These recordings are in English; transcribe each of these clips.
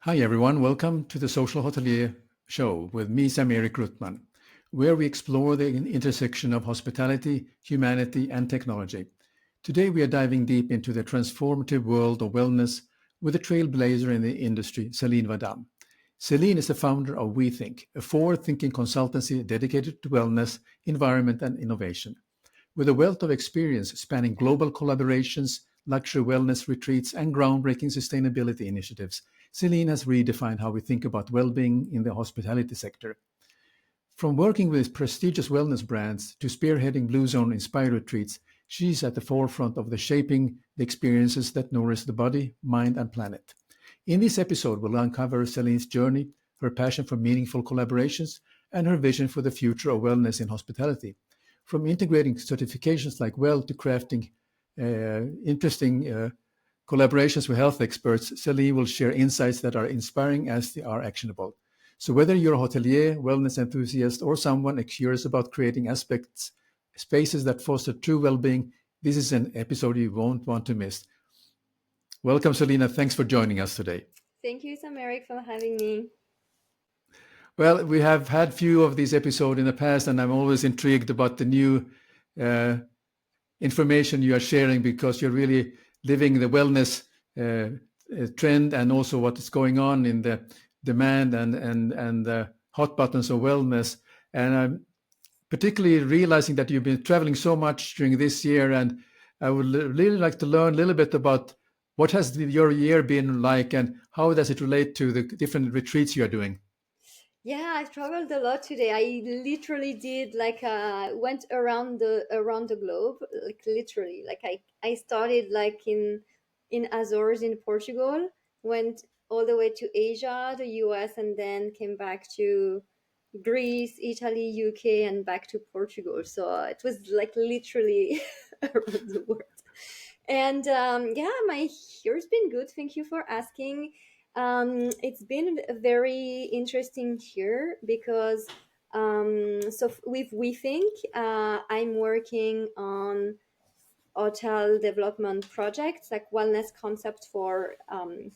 Hi everyone, welcome to the Social Hotelier Show with me, Sam-Erik Ruttmann, where we explore the intersection of hospitality, humanity, and technology. Today we are diving deep into the transformative world of wellness with a trailblazer in the industry, Celine Vadam. Celine is the founder of WeThink, a forward-thinking consultancy dedicated to wellness, environment, and innovation. With a wealth of experience spanning global collaborations, luxury wellness retreats, and groundbreaking sustainability initiatives, Celine has redefined how we think about well-being in the hospitality sector. From working with prestigious wellness brands to spearheading Blue Zone inspired retreats, she's at the forefront of the shaping the experiences that nourish the body, mind, and planet. In this episode, we'll uncover Celine's journey, her passion for meaningful collaborations, and her vision for the future of wellness in hospitality. From integrating certifications like WELL to crafting interesting collaborations with health experts, Celine will share insights that are inspiring as they are actionable. So whether you're a hotelier, wellness enthusiast, or someone curious about creating spaces that foster true well-being, this is an episode you won't want to miss. Welcome, Selena. Thanks for joining us today. Thank you, Sam-Erik, for having me. Well, we have had few of these episodes in the past, and I'm always intrigued about the new uh, information you are sharing because you're really living the wellness trend and also what is going on in the demand and the hot buttons of wellness. And I'm particularly realizing that you've been traveling so much during this year, and I would really like to learn a little bit about what has your year been like and how does it relate to the different retreats you are doing. Yeah, I traveled a lot today. I literally did went around the globe, like literally. I started in Azores in Portugal, went all the way to Asia, the US, and then came back to Greece, Italy, UK, and back to Portugal. So it was like literally around the world. And yeah, my year's been good. Thank you for asking. It's been a very interesting year because with WeThink, I'm working on hotel development projects like wellness concept for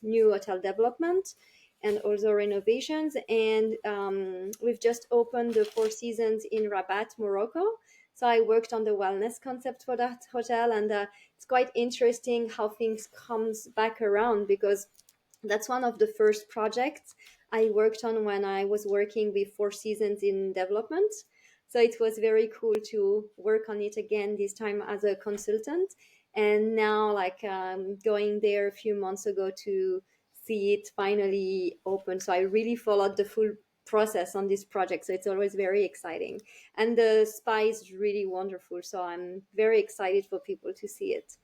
new hotel development and also renovations. And we've just opened the Four Seasons in Rabat, Morocco. So I worked on the wellness concept for that hotel, and it's quite interesting how things comes back around because that's one of the first projects I worked on when I was working with Four Seasons in development. So it was very cool to work on it again, this time as a consultant. And now, going there a few months ago to see it finally open. So I really followed the full process on this project. So it's always very exciting. And the spa is really wonderful. So I'm very excited for people to see it.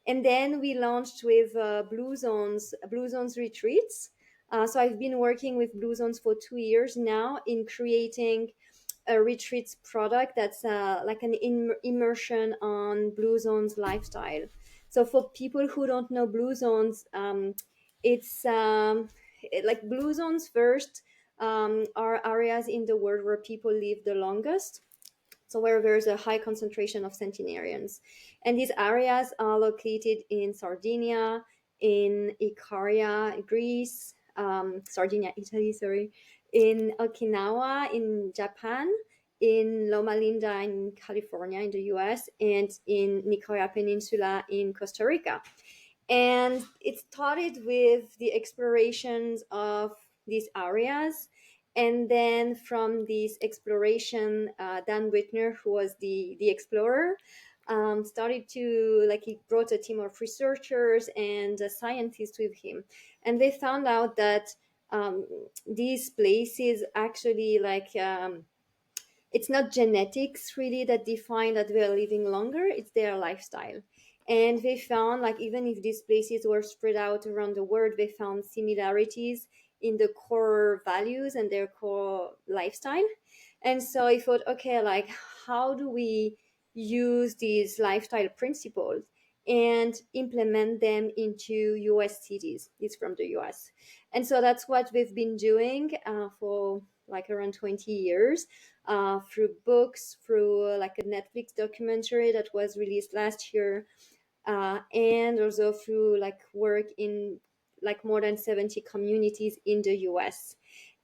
And then we launched with Blue Zones retreats. So I've been working with Blue Zones for 2 years now in creating a retreats product that's like an immersion on Blue Zones lifestyle. So for people who don't know Blue Zones, it's like Blue Zones first are areas in the world where people live the longest, so where there's a high concentration of centenarians. And these areas are located in Sardinia, in Ikaria, Greece, Sardinia, Italy, sorry, in Okinawa, in Japan, in Loma Linda in California, in the US, and in Nicoya Peninsula in Costa Rica. And it started with the explorations of these areas. And then from this exploration, Dan Whitner, who was the explorer, started to, like, he brought a team of researchers and scientists with him. And they found out that these places actually, it's not genetics really that define that they're living longer, it's their lifestyle. And they found, like, even if these places were spread out around the world, they found similarities in the core values and their core lifestyle. And so I thought, okay, like, how do we use these lifestyle principles and implement them into US cities? It's from the US. And so that's what we've been doing for like around 20 years, through books, through like a Netflix documentary that was released last year, and also through like work in like more than 70 communities in the US.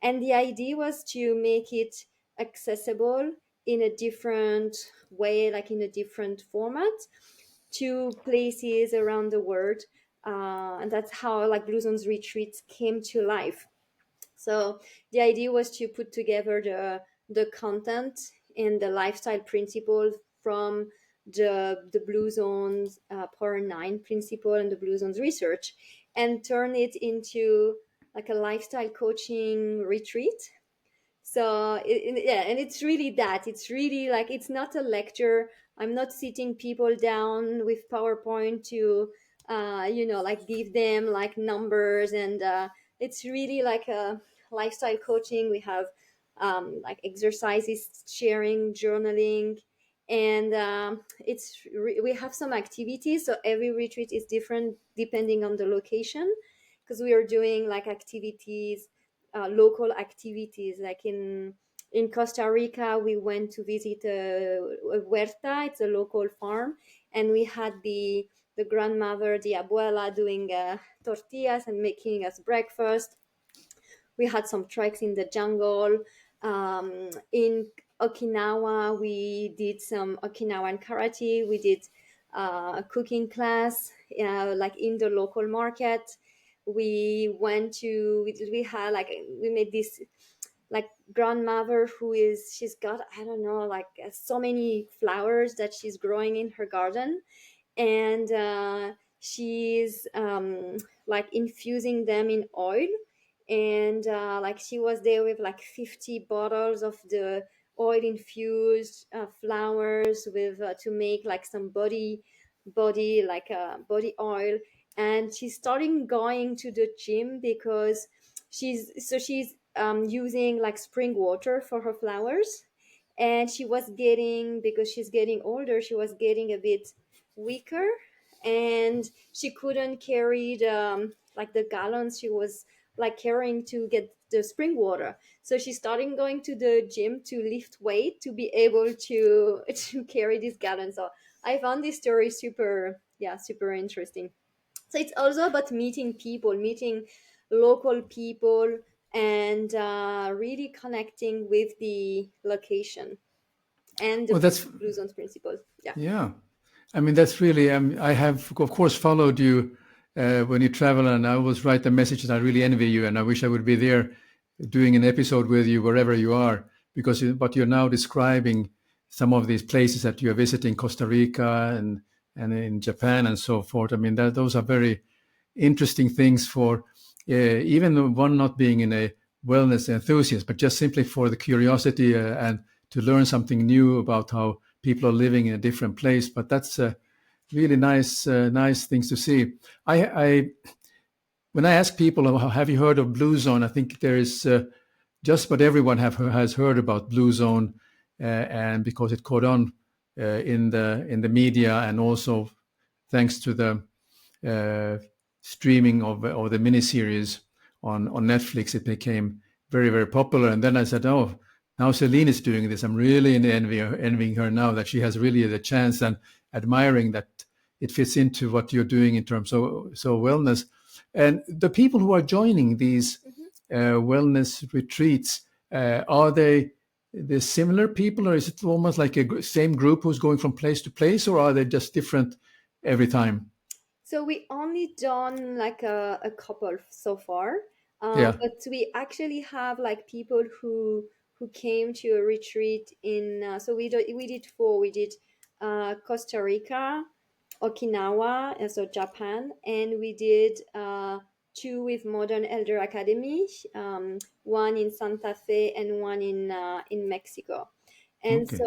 And the idea was to make it accessible in a different way, like in a different format, to places around the world. And that's how like Blue Zones retreats came to life. So the idea was to put together the content and the lifestyle principles from the Blue Zones Power Nine principle and the Blue Zones research, and turn it into like a lifestyle coaching retreat. So yeah, and it's really that, it's really like, it's not a lecture. I'm not sitting people down with PowerPoint to like give them like numbers, and it's really like a lifestyle coaching. We have like exercises, sharing, journaling, and we have some activities. So every retreat is different depending on the location, because we are doing like activities, local activities. Like in Costa Rica, we went to visit a huerta. It's a local farm, and we had the grandmother, the abuela, doing tortillas and making us breakfast. We had some treks in the jungle. In Okinawa, we did some Okinawan karate. We did a cooking class, like in the local market. We had like, we made this like grandmother who is, she's got, I don't know, like so many flowers that she's growing in her garden, and she's like infusing them in oil, and like she was there with like 50 bottles of the oil infused flowers with to make like some body oil. And she's starting going to the gym because she's using like spring water for her flowers. And she was getting, because she's getting older, she was getting a bit weaker, and she couldn't carry like the gallons she was like carrying to get the spring water. So she started going to the gym to lift weight to be able to to carry these gallons. So I found this story super, yeah, super interesting. So it's also about meeting people, meeting local people, and really connecting with the location and the Well, that's Blue Zones principles. Yeah. yeah. I mean, that's really. I have, of course, followed you when you travel, and I always write the messages. I really envy you, and I wish I would be there doing an episode with you wherever you are, because what you're now describing, some of these places that you're visiting, Costa Rica and in Japan and so forth. I mean, those are very interesting things for even one not being in a wellness enthusiast, but just simply for the curiosity and to learn something new about how people are living in a different place. But that's really nice things to see. I when I ask people, have you heard of Blue Zone? I think there is just about everyone has heard about Blue Zone, and because it caught on in the media, and also thanks to the uh, streaming of the miniseries on Netflix, it became very popular. And then I said, oh, now Celine is doing this. I'm really envying her now that she has really the chance, and admiring that it fits into what you're doing in terms of wellness. And the people who are joining these Mhm. wellness retreats, are they the similar people, or is it almost like a same group who's going from place to place, or are they just different every time? So we only done like a couple so far, Yeah. but we actually have like people who came to a retreat in. So we did four. We did Costa Rica, Okinawa, so Japan, and we did two with Modern Elder Academy, one in Santa Fe and one in Mexico. And Okay.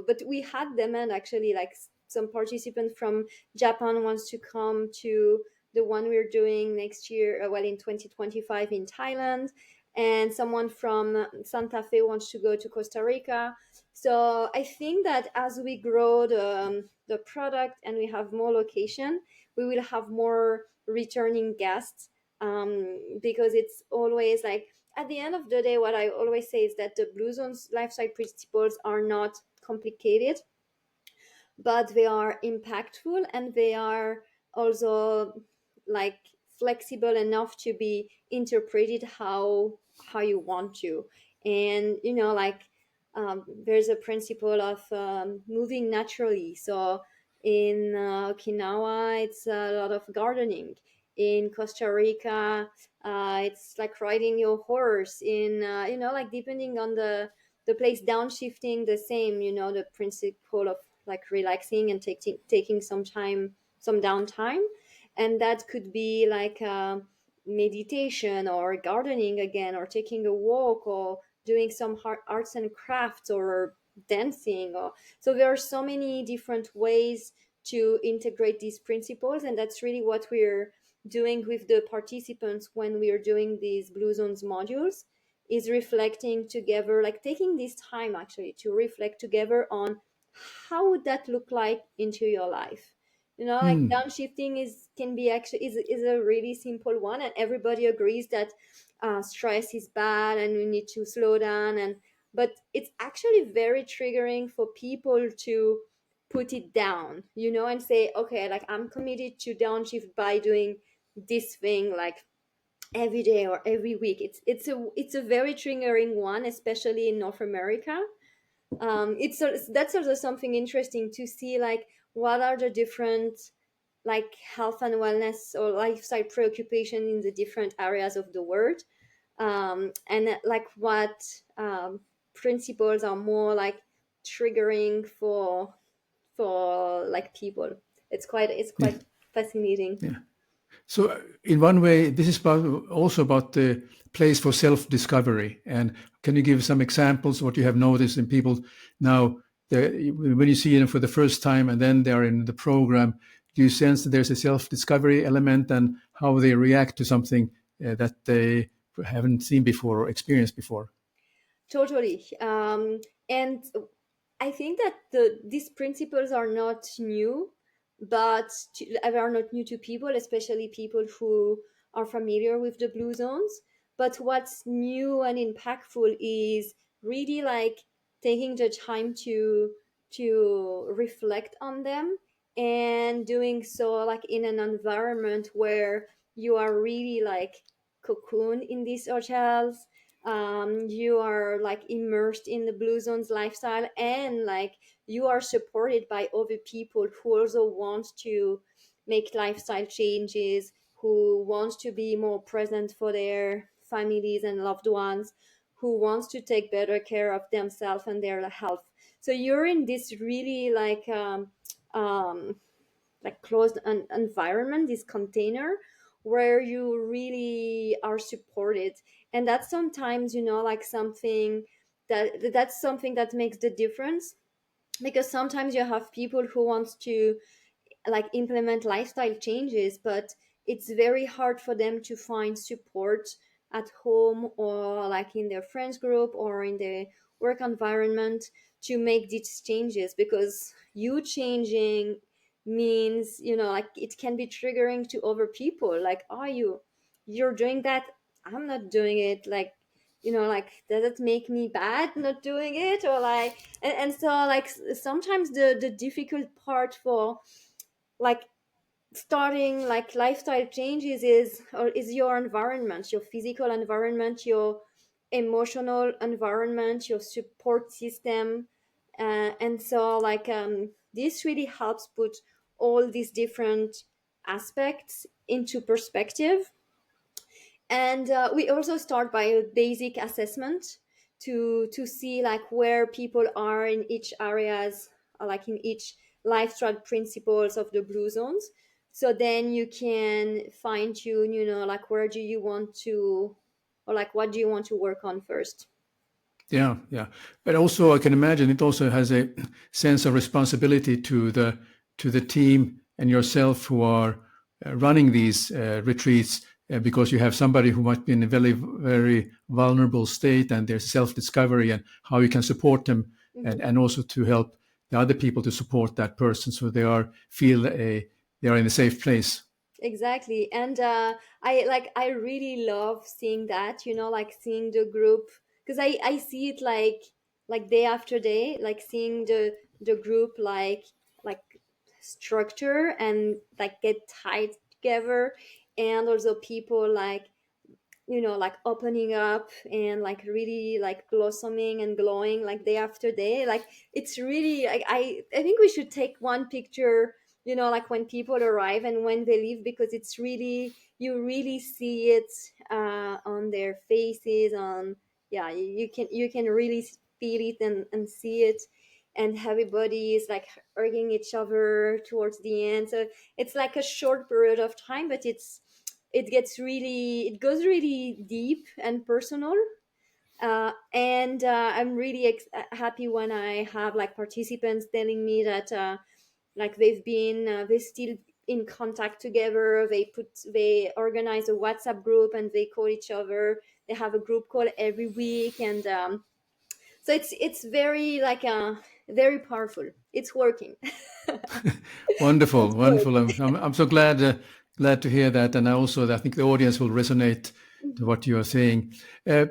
but we had demand actually, like some participant from Japan wants to come to the one we're doing next year, well, in 2025 in Thailand, and someone from Santa Fe wants to go to Costa Rica. So I think that as we grow the product and we have more location, we will have more returning guests, because it's always like, at the end of the day, what I always say is that the Blue Zones lifestyle principles are not complicated, but they are impactful, and they are also like flexible enough to be interpreted how you want to. And there's a principle of moving naturally. So in Okinawa, it's a lot of gardening. In Costa Rica, it's like riding your horse. In like depending on the place, downshifting the same. The principle of like relaxing and taking some downtime, and that could be like meditation or gardening again, or taking a walk, or doing some arts and crafts, or dancing. Or so there are so many different ways to integrate these principles, and that's really what we're doing with the participants when we are doing these Blue Zones modules, is reflecting together, like taking this time actually to reflect together on how would that look like into your life. Like Hmm. downshifting can be actually is a really simple one, and everybody agrees that stress is bad and we need to slow down. And but it's actually very triggering for people to put it down, and say, okay, like I'm committed to downshift by doing this thing, like every day or every week. It's a very triggering one, especially in North America. That's also something interesting to see, like what are the different like health and wellness or lifestyle preoccupation in the different areas of the world, and like what principles are more like triggering for like people. It's quite Yeah. fascinating. Yeah. So, in one way, this is also about the place for self-discovery. And can you give some examples what you have noticed in people now? When you see them for the first time and then they are in the program, do you sense that there's a self-discovery element and how they react to something that they haven't seen before or experienced before? Totally. And I think that these principles are not new, but are not new to people, especially people who are familiar with the blue zones. But what's new and impactful is really like taking the time to reflect on them, and doing so like in an environment where you are really like cocooned in these hotels. You are like immersed in the blue zones lifestyle, and like you are supported by other people who also want to make lifestyle changes, who wants to be more present for their families and loved ones, who wants to take better care of themselves and their health. So you're in this really um, like closed environment, this container where you really are supported. And that's sometimes like something that's something that makes the difference, because sometimes you have people who wants to like implement lifestyle changes, but it's very hard for them to find support at home, or like in their friends group or in the work environment, to make these changes, because you changing means like it can be triggering to other people, like, are you're doing that, I'm not doing it, like like does it make me bad not doing it, or like, and so like sometimes the difficult part for like starting like lifestyle changes is your environment, your physical environment, your emotional environment, your support system. And so like this really helps put all these different aspects into perspective. And we also start by a basic assessment to see like where people are in each areas, like in each lifestyle principles of the blue zones. So then you can fine tune, like where do you want to, or like what do you want to work on first. Yeah, yeah. But also, I can imagine it also has a sense of responsibility to the team and yourself who are running these retreats, because you have somebody who might be in a very, very vulnerable state, and there's self-discovery and how you can support them, Mhm. and also to help the other people to support that person so they are in a safe place. Exactly. And I really love seeing that, like seeing the group, because I see it like day after day, like seeing the group like structure and like get tied together, and also people like, like opening up and like really like blossoming and glowing like day after day. Like it's really like, I think we should take one picture, like when people arrive and when they leave, because it's really, you really see it on their faces, on, yeah, you can really feel it and see it. And everybody is like hugging each other towards the end. So it's like a short period of time, but it goes really deep and personal. And I'm really happy when I have like participants telling me that like they're still in contact together. They organize a WhatsApp group and they call each other. They have a group call every week. And so it's very like very powerful. It's working. Wonderful, It's wonderful. good. I'm so glad to hear that, and I think the audience will resonate to what you are saying.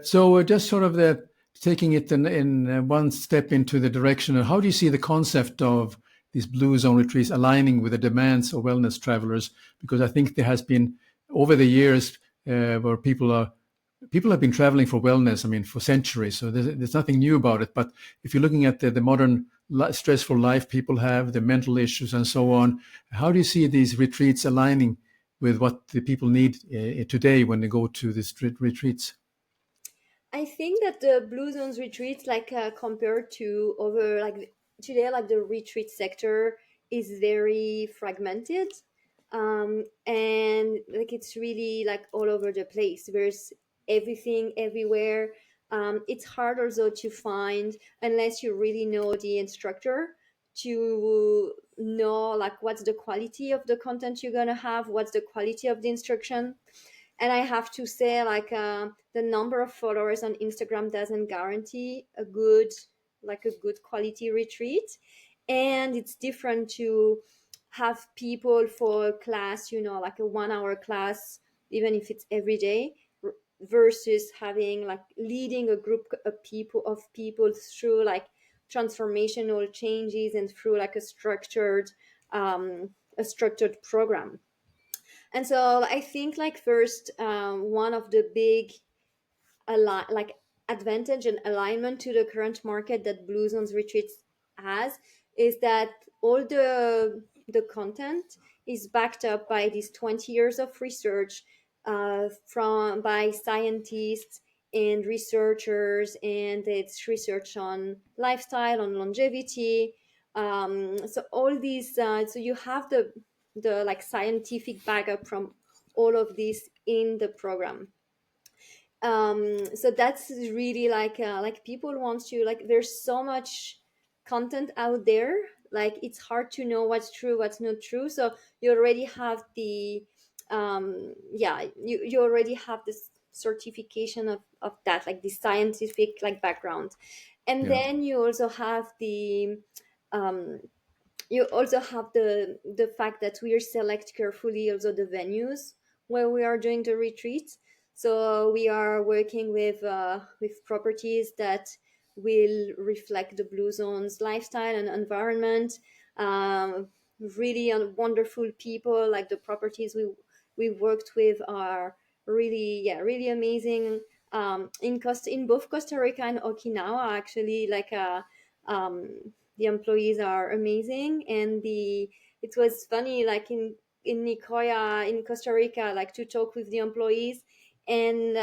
So just sort of taking it in one step into the direction of how do you see the concept of these blue zone retreats aligning with the demands of wellness travelers? Because I think there has been over the years where people have been traveling for wellness, I mean, for centuries. So there's nothing new about it. But if you're looking at the modern stressful life people have, the mental issues and so on, how do you see these retreats aligning with what the people need today when they go to these retreats? I think that the Blue Zones retreats, like compared to other, like today, like the retreat sector is very fragmented, and like it's really like all over the place. There's everything everywhere. It's hard also to find, unless you really know the instructor, to know like what's the quality of the content you're gonna have, what's the quality of the instruction. And I have to say, like the number of followers on Instagram doesn't guarantee a good quality retreat. And it's different to have people for a class, like a 1 hour class, even if it's every day, versus having like leading a group of people through like transformational changes and through like a structured program. And so I think like first, one of the big like advantage and alignment to the current market that Blue Zones Retreats has is that all the content is backed up by these 20 years of research from by scientists and researchers, and it's research on lifestyle, on longevity. So all these, so you have the like scientific backup from all of this in the program. So that's really like people want to, like there's so much content out there, like it's hard to know what's true, what's not true. So you already have you already have this certification of that, like the scientific like background. And Yeah, then um you also have the fact that we select carefully also the venues where we are doing the retreat. So we are working with properties that will reflect the Blue Zone's lifestyle and environment. um, Really wonderful people, like the properties we worked with are really, yeah, really amazing. In both Costa Rica and Okinawa, actually, like the employees are amazing. And the it was funny, like in Nicoya in Costa Rica, like to talk with the employees. And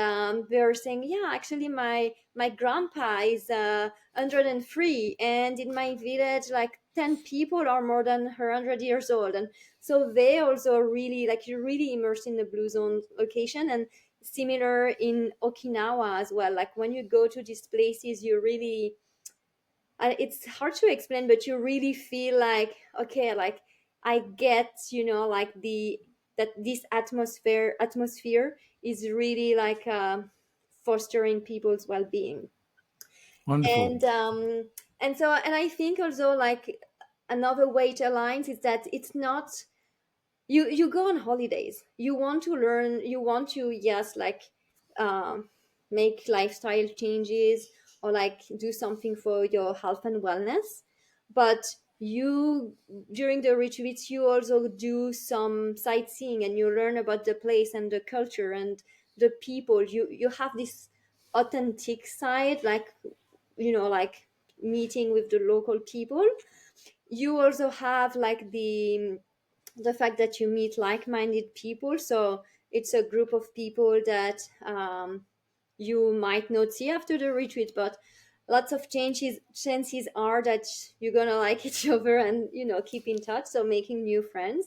they were saying, yeah, actually my grandpa is 103, and in my village like 10 people are more than 100 years old. And so they also really, like, you're really immersed in the Blue Zone location. And similar in Okinawa as well, like when you go to these places, you really, it's hard to explain, but you really feel like, okay, like I get, like the that this atmosphere is really like fostering people's well-being. wonderful. And I think also like another way it aligns is that it's not, you go on holidays, you want to learn, you want to, yes, like um, make lifestyle changes or like do something for your health and wellness. But you during the retreats you also do some sightseeing and you learn about the place and the culture and the people. You have this authentic side, like, like meeting with the local people. You also have like the fact that you meet like-minded people, so it's a group of people that you might not see after the retreat, but lots of chances are that you're gonna like each other and keep in touch, so making new friends.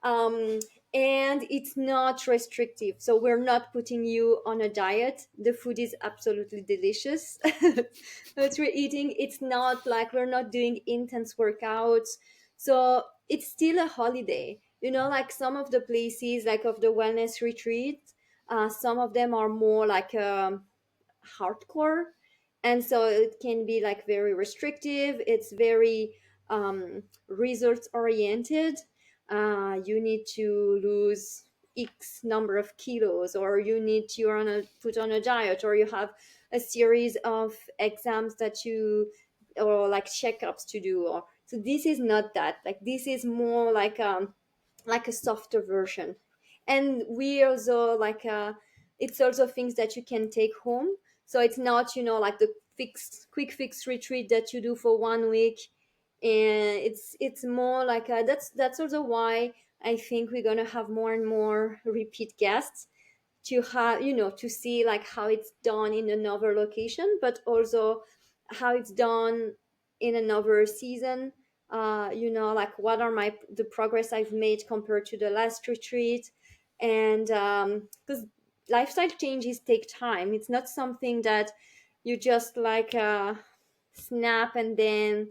um, and it's not restrictive, so we're not putting you on a diet. The food is absolutely delicious that we're eating. It's not like we're not doing intense workouts, so it's still a holiday. Like some of the places, like of the wellness retreat, some of them are more like hardcore, and so it can be like very restrictive. It's very results oriented. You need to lose x number of kilos, or you need to put on a diet, or you have a series of exams that you, or like checkups to do. Or so this is not that. Like this is more like a softer version. And we also like it's also things that you can take home, so it's not like the quick fix retreat that you do for 1 week. And it's more like that's also why I think we're gonna have more and more repeat guests, to have to see like how it's done in another location, but also how it's done in another season. Like what are the progress I've made compared to the last retreat. And because lifestyle changes take time, it's not something that you just like snap and then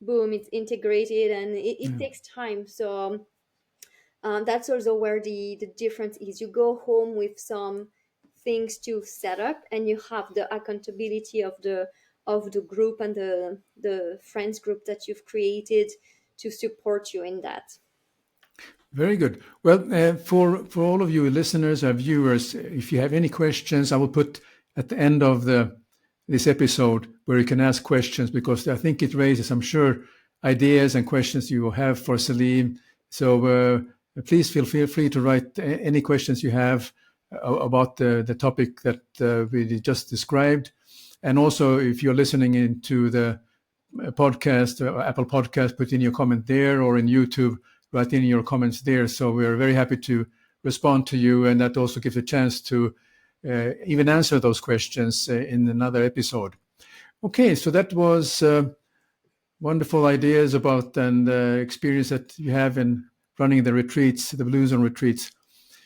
boom, it's integrated, and it Yeah. takes time. So that's also where the difference is. You go home with some things to set up, and you have the accountability of the group and the friends group that you've created to support you in that. Very good. Well, for all of you listeners or viewers, if you have any questions, I will put at the end of the this episode where you can ask questions, because I think it raises, I'm sure, ideas and questions you will have for Celine. So please feel free to write any questions you have about the topic that we just described. And also, if you're listening into the podcast, Apple Podcast, put in your comment there, or in YouTube, write in your comments there. So we're very happy to respond to you, and that also gives a chance to even answer those questions in another episode. Okay, so that was wonderful ideas about and experience that you have in running the retreats, the Blue Zone retreats.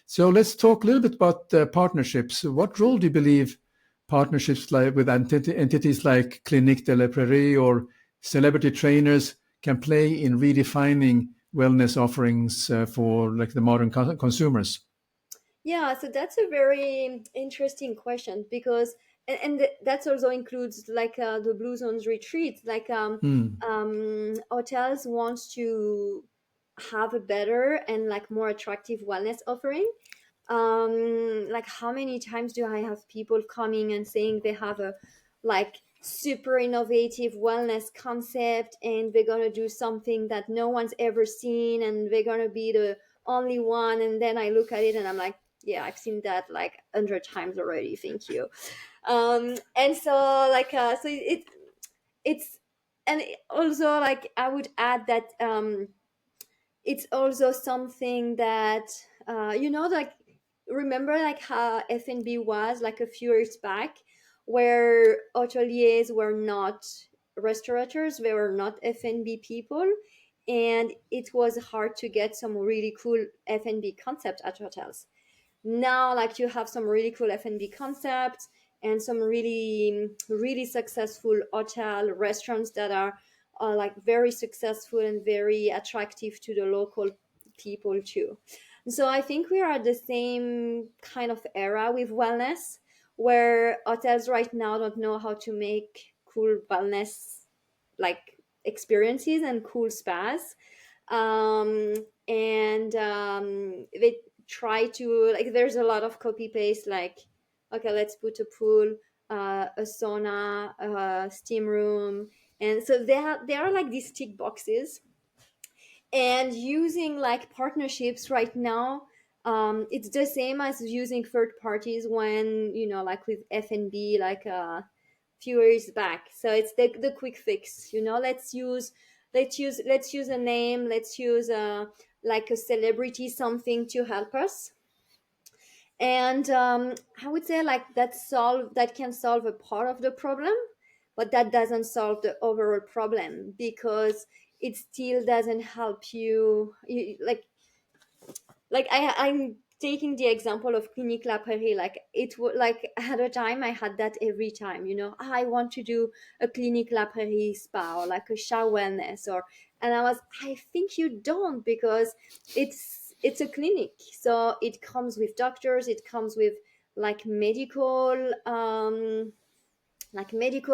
So let's talk a little bit about partnerships. What role do you believe partnerships like with entities like Clinique de la Prairie or celebrity trainers can play in redefining wellness offerings for like the modern consumers? Yeah, so that's a very interesting question, because that also includes like the Blue Zones retreat. Like Hmm. hotels wants to have a better and like more attractive wellness offering. Like how many times do I have people coming and saying they have a like super innovative wellness concept, and they're gonna do something that no one's ever seen, and they're gonna be the only one. And then I look at it and I'm like, yeah, I've seen that like 100 times already, thank you. And so like so it's and also like I would add that it's also something that like, remember like how F&B was like a few years back, where hoteliers were not restaurateurs, they were not F&B people, and it was hard to get some really cool F&B concept at hotels. Now like you have some really cool F&B concepts, and some really successful hotel restaurants that are like very successful and very attractive to the local people too. So I think we are at the same kind of era with wellness, where hotels right now don't know how to make cool wellness like experiences and cool spas. And they try to like, there's a lot of copy paste, like, okay, let's put a pool, a sauna, a steam room, And so there are like these tick boxes, and using like partnerships right now, it's the same as using third parties when, like with F&B, like few years back. So it's the quick fix, let's use a name, let's use like a celebrity, something to help us. And I would say like that can solve a part of the problem, but that doesn't solve the overall problem, because it still doesn't help I'm taking the example of Clinique La Prairie. Like like at a time I had that every time, I want to do a Clinique La Prairie spa, or like a shower wellness, and I think you don't, because it's a clinic, so it comes with doctors, it comes with like medical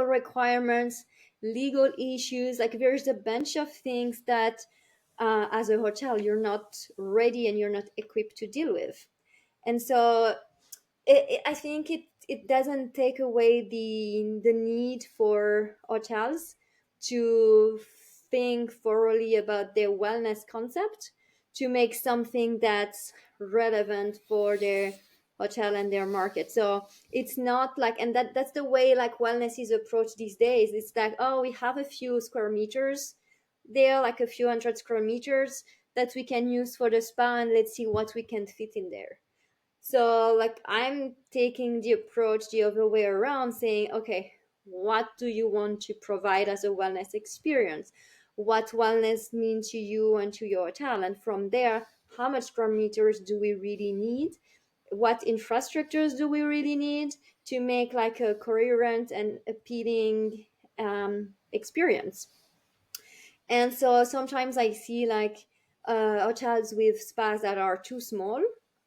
requirements, legal issues. Like there's a bunch of things that, as a hotel, you're not ready and you're not equipped to deal with. And so I think it doesn't take away the need for hotels to think thoroughly about their wellness concept, to make something that's relevant for their hotel and their market. So it's not like, and that's the way like wellness is approached these days. It's like, oh, we have a few square meters there, like a few hundred square meters that we can use for the spa, and let's see what we can fit in there. So, like, I'm taking the approach the other way around, saying, okay, what do you want to provide as a wellness experience? What wellness means to you and to your hotel? And from there, how much square meters do we really need? What infrastructures do we really need to make like a coherent and appealing experience? And so sometimes I see like hotels with spas that are too small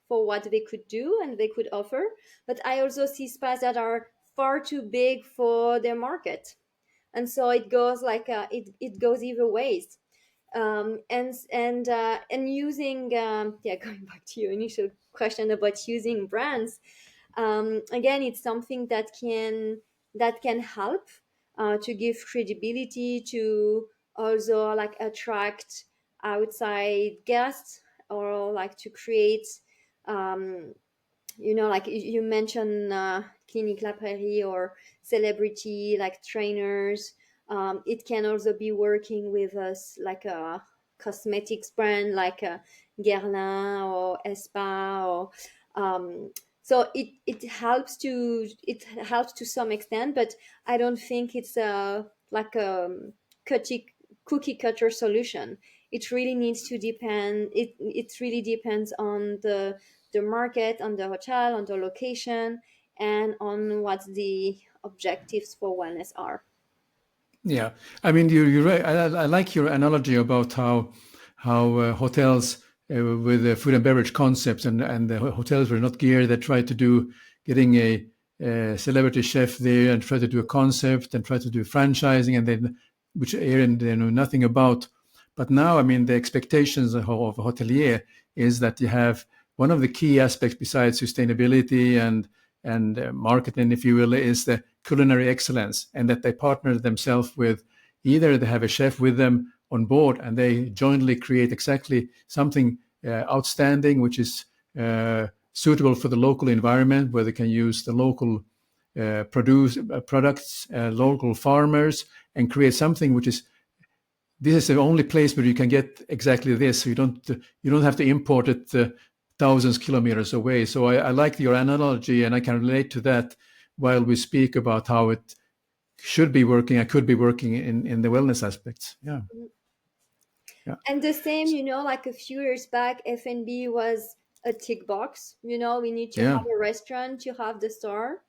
for what they could do and they could offer. But I also see spas that are far too big for their market. And so it goes like it goes either ways. And using going back to your initial question about using brands, again, it's something that can help to give credibility, to also like attract outside guests, or like to create, um, like you mentioned, Clinique La Prairie or celebrity like trainers. It can also be working with us like a cosmetics brand like Guerlain or Espa, or um, so it helps to some extent, but I don't think it's a like a cookie cookie cutter solution. It really needs to depend. It really depends on the market, on the hotel, on the location, and on what the objectives for wellness are. Yeah, I mean, you're right. I like your analogy about how hotels with the food and beverage concepts, and the hotels were not geared. They tried to do getting a celebrity chef there and try to do a concept and try to do franchising, and then which Aaron they know nothing about. But now, I mean, the expectations of a hotelier is that you have one of the key aspects besides sustainability and marketing, if you will, is the culinary excellence, and that they partner themselves with either they have a chef with them on board and they jointly create exactly something outstanding, which is suitable for the local environment, where they can use the local produce products, local farmers, and create something which is this is the only place where you can get exactly this. So you don't have to import it thousands kilometers away. So I like your analogy, and I can relate to that while we speak about how it should be working. I could be working in the wellness aspects. Yeah, yeah, And the same, like a few years back, F&B was a tick box. We need to yeah, have a restaurant to have the star.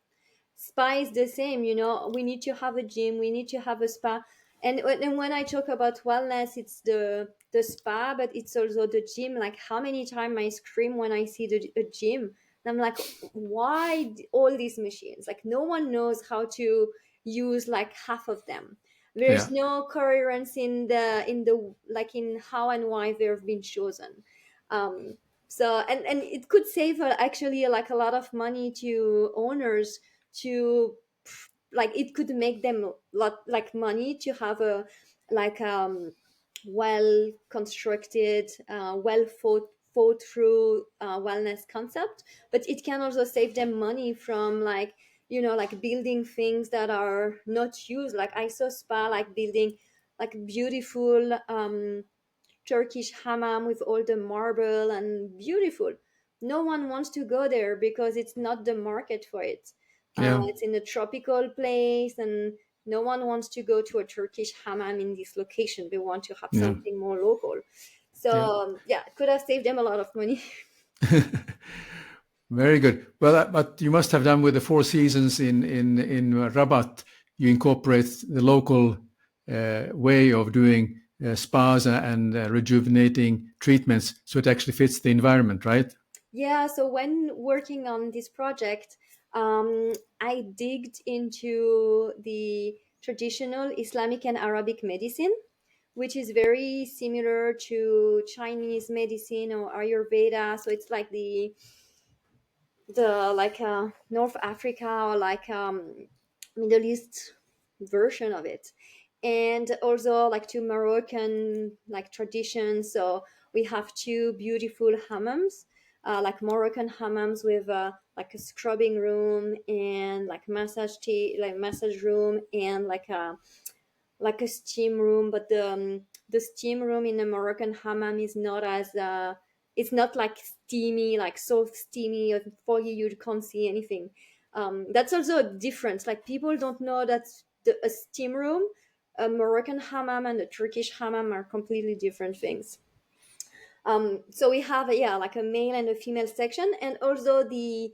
Spa is the same, we need to have a gym, we need to have a spa. And when I talk about wellness, it's the spa, but it's also the gym. Like, how many times I scream when I see a gym, and I'm like, why all these machines? Like, no one knows how to use like half of them. There's yeah. no coherence in the like in how and why they've been chosen. um so and it could save actually like a lot of money to owners, to like it could make them a lot like money to have a like well constructed, well thought through wellness concept, but it can also save them money from like, like building things that are not used. Like I saw spa like building like beautiful Turkish hammam with all the marble and beautiful. No one wants to go there because it's not the market for it. Yeah. It's in a tropical place, and no one wants to go to a Turkish hammam in this location. They want to have Yeah. something more local. So Yeah. yeah, it could have saved them a lot of money. Very good. Well, but you must have done with the Four Seasons in Rabat. You incorporate the local way of doing spas and rejuvenating treatments, so it actually fits the environment, right? Yeah, so when working on this project, I digged into the traditional Islamic and Arabic medicine, which is very similar to Chinese medicine or Ayurveda. So it's like the like North Africa or like Middle East version of it, and also like to Moroccan like traditions. So we have two beautiful hammams, like Moroccan hammams with like a scrubbing room and like massage room and like a steam room, but the steam room in the Moroccan hammam is not as it's not like steamy, like so steamy or foggy you can't see anything. That's also a difference. Like people don't know that a steam room, a Moroccan hammam, and a Turkish hammam are completely different things. So we have like a male and a female section, and also the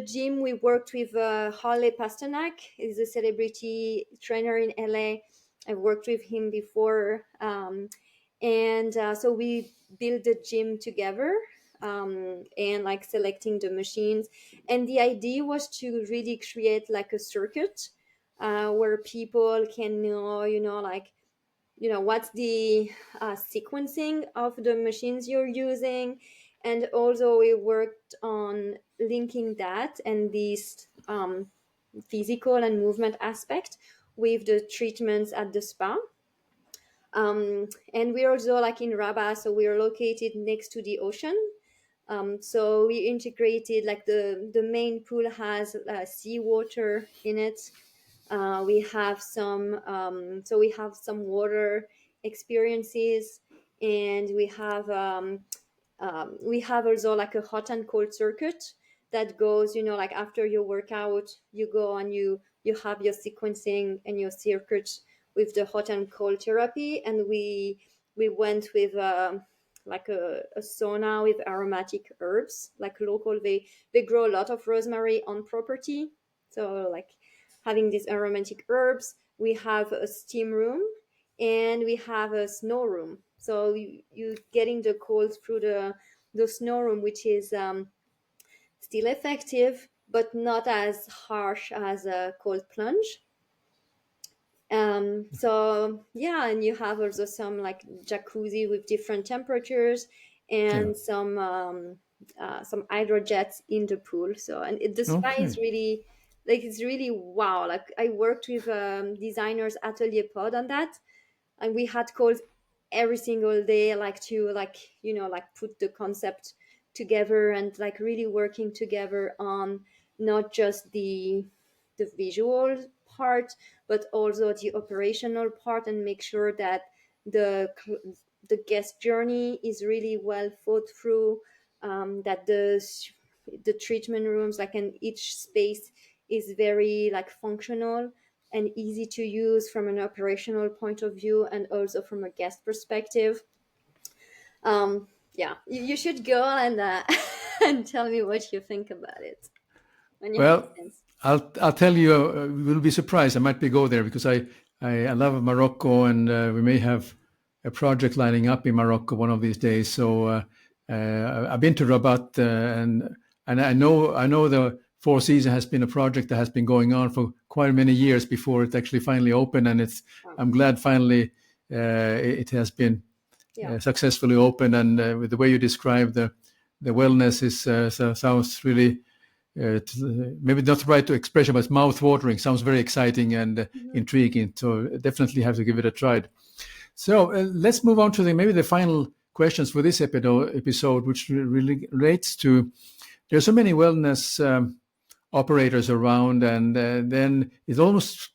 gym we worked with Harley Pasternak is a celebrity trainer in LA. I've worked with him before, and so we built the gym together, and like selecting the machines, and the idea was to really create like a circuit where people can know, like what's the sequencing of the machines you're using. And also we worked on linking that and this physical and movement aspect with the treatments at the spa. And we're also like in Rabat, so we're located next to the ocean. So we integrated like the main pool has seawater in it. We have some water experiences, and we have also like a hot and cold circuit that goes, like after your workout you go and you have your sequencing and your circuit with the hot and cold therapy. And we went with like a sauna with aromatic herbs, like local. They grow a lot of rosemary on property, so like having these aromatic herbs. We have a steam room and we have a snow room. So you getting the cold through the snow room, which is still effective, but not as harsh as a cold plunge. So yeah, and you have also some like jacuzzi with different temperatures Yeah. and some hydro jets in the pool. So the spa Okay. is really like it's really wow. Like I worked with designers Atelier Pod on that, and we had calls every single day, like to like like put the concept together and like really working together on not just the visual part but also the operational part, and make sure that the guest journey is really well thought through, that the treatment rooms like in each space is very like functional and easy to use from an operational point of view and also from a guest perspective. Yeah, you should go and and tell me what you think about it when you have Well, a chance. I'll tell you, you will be surprised. I might be go there because I love Morocco, and we may have a project lining up in Morocco one of these days. So I've been to Rabat, and I know the Four Seasons has been a project that has been going on for quite many years before it actually finally opened, and Wow. I'm glad finally it has been Yeah. successfully opened. And with the way you describe the wellness is sounds really maybe not the right expression, but mouth-watering. Sounds very exciting and Mhm. intriguing. So definitely have to give it a try. So let's move on to maybe the final questions for this episode, which really relates to there's so many wellness operators around, and then it almost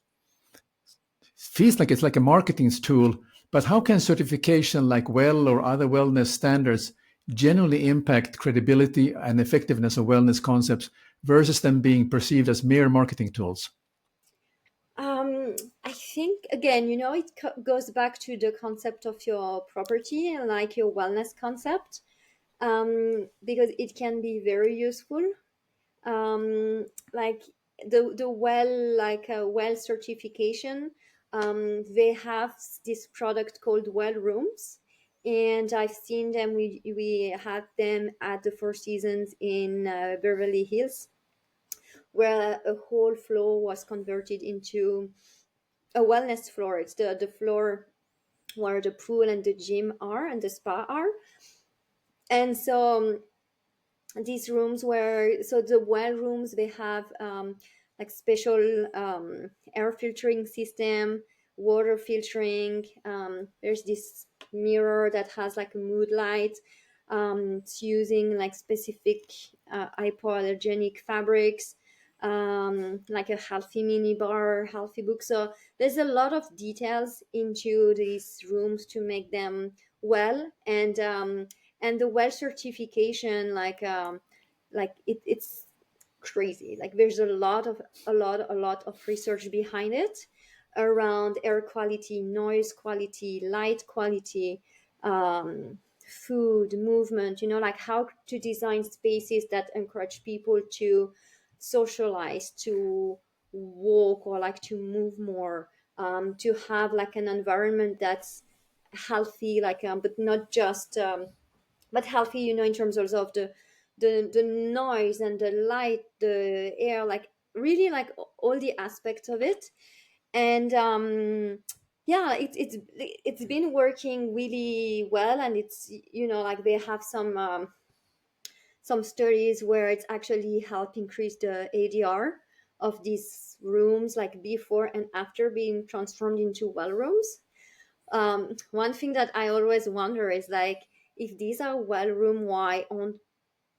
feels like it's like a marketing tool. But how can certification like WELL or other wellness standards generally impact credibility and effectiveness of wellness concepts versus them being perceived as mere marketing tools? I think again, it goes back to the concept of your property and like your wellness concept, because it can be very useful. Like the well, like a well certification, they have this product called well rooms, and I've seen them. We had them at the Four Seasons in Beverly Hills, where a whole floor was converted into a wellness floor. It's the floor where the pool and the gym are and the spa are. And so these rooms were, so the well rooms, they have like special air filtering system, water filtering. There's this mirror that has like a mood light. It's using like specific hypoallergenic fabrics, like a healthy mini bar, healthy book. So there's a lot of details into these rooms to make them well. And the well certification, it's crazy. Like there's a lot of research behind it around air quality, noise quality, light quality, food movement, like how to design spaces that encourage people to socialize, to walk, or like to move more, to have like an environment that's healthy, like but not just but healthy, in terms also of the noise and the light, the air, like really like all the aspects of it. And yeah, it's been working really well. And it's, like they have some studies where it's actually helped increase the ADR of these rooms, like before and after being transformed into well rooms. One thing that I always wonder is like, if these are well room, why aren't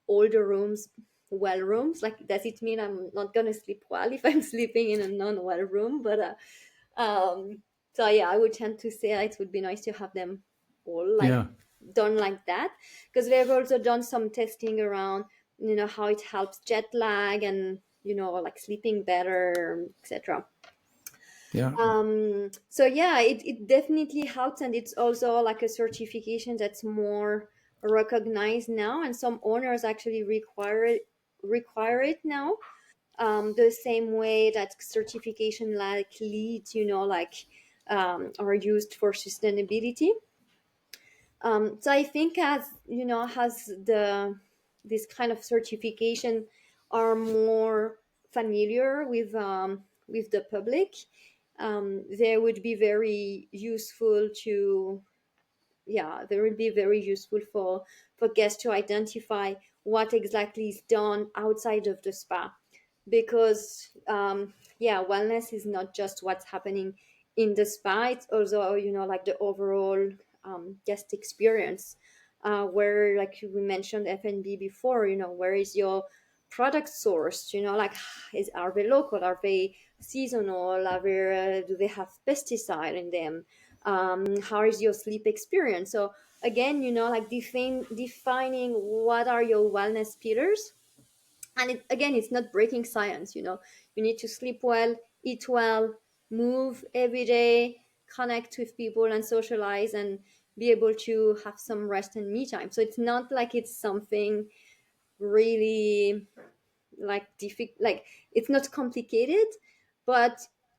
all the rooms well rooms? Like, does it mean I'm not gonna sleep well if I'm sleeping in a non-well room? But so yeah, I would tend to say it would be nice to have them all like Yeah. done like that, because they've also done some testing around, how it helps jet lag and, like sleeping better, etc. Yeah. So yeah, it definitely helps, and it's also like a certification that's more recognized now, and some owners actually require it now, the same way that certification like LEED, are used for sustainability. So I think, as has this kind of certification are more familiar with the public, they would be very useful to, yeah, they would be very useful for guests to identify what exactly is done outside of the spa. Because yeah, wellness is not just what's happening in the spa, it's also, like the overall guest experience, where, like we mentioned F&B before, where is your product sourced, like, are they local, are they seasonal, are they, do they have pesticide in them, how is your sleep experience? So again, like defining what are your wellness pillars. And again, it's not breaking science. You need to sleep well, eat well, move every day, connect with people and socialize, and be able to have some rest and me time. So it's not like it's something really like difficult, like it's not complicated. But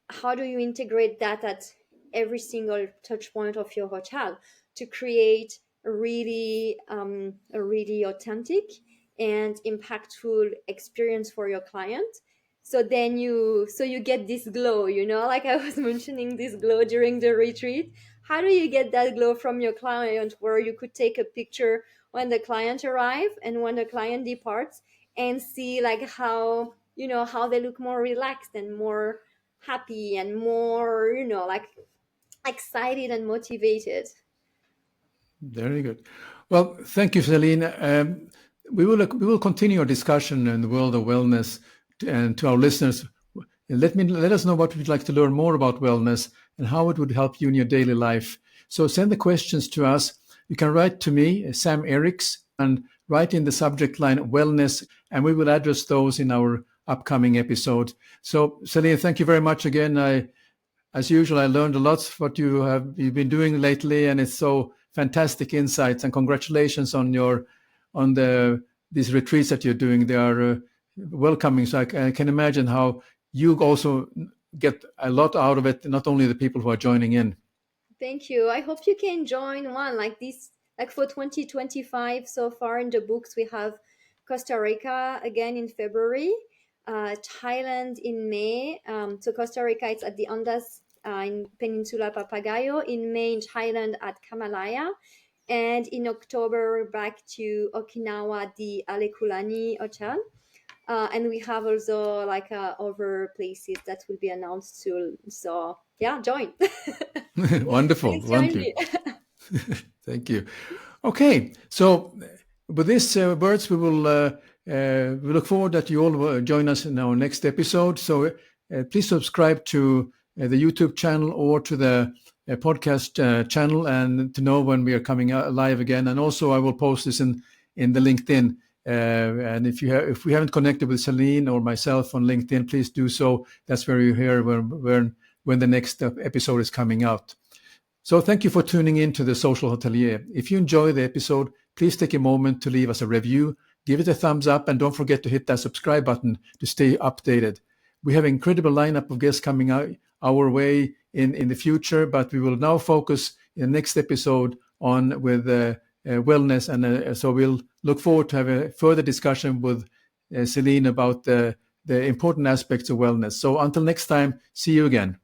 how do you integrate that at every single touch point of your hotel to create a really authentic and impactful experience for your client? So you get this glow, like I was mentioning, this glow during the retreat. How do you get that glow from your client, where you could take a picture when the client arrives and when the client departs, and see like how, how they look more relaxed and more happy and more, like excited and motivated. Very good. Well, thank you, Celine. We will continue our discussion in the world of wellness, and to our listeners, let us know what you'd like to learn more about wellness and how it would help you in your daily life. So send the questions to us. You can write to me, Sam Eriks, and write in the subject line wellness, and we will address those in our upcoming episode. So, Celine, thank you very much again. As usual, I learned a lot what you've been doing lately, and it's so fantastic insights. And congratulations on these retreats that you're doing. They are welcoming. So I can imagine how you also get a lot out of it. Not only the people who are joining in. Thank you. I hope you can join one like this, like for 2025. So far in the books, we have Costa Rica again in February, Thailand in May. So Costa Rica, it's at the Andes in Peninsula Papagayo. In May in Thailand at Kamalaya. And in October, back to Okinawa, the Alekulani Hotel. And we have also like other places that will be announced soon. So yeah, join. Wonderful. Please join Wonderful. me. Thank you. Okay, so with these words, we look forward that you all will join us in our next episode. So please subscribe to the YouTube channel or to the podcast channel, and to know when we are coming out live again. And also, I will post this in the LinkedIn. And if we haven't connected with Celine or myself on LinkedIn, please do so. That's where you hear when the next episode is coming out. So thank you for tuning in to the Social Hotelier. If you enjoy the episode, please take a moment to leave us a review, give it a thumbs up, and don't forget to hit that subscribe button to stay updated. We have an incredible lineup of guests coming out our way in the future, but we will now focus in the next episode on with wellness, and so we'll look forward to have a further discussion with Celine about the important aspects of wellness. So until next time, see you again.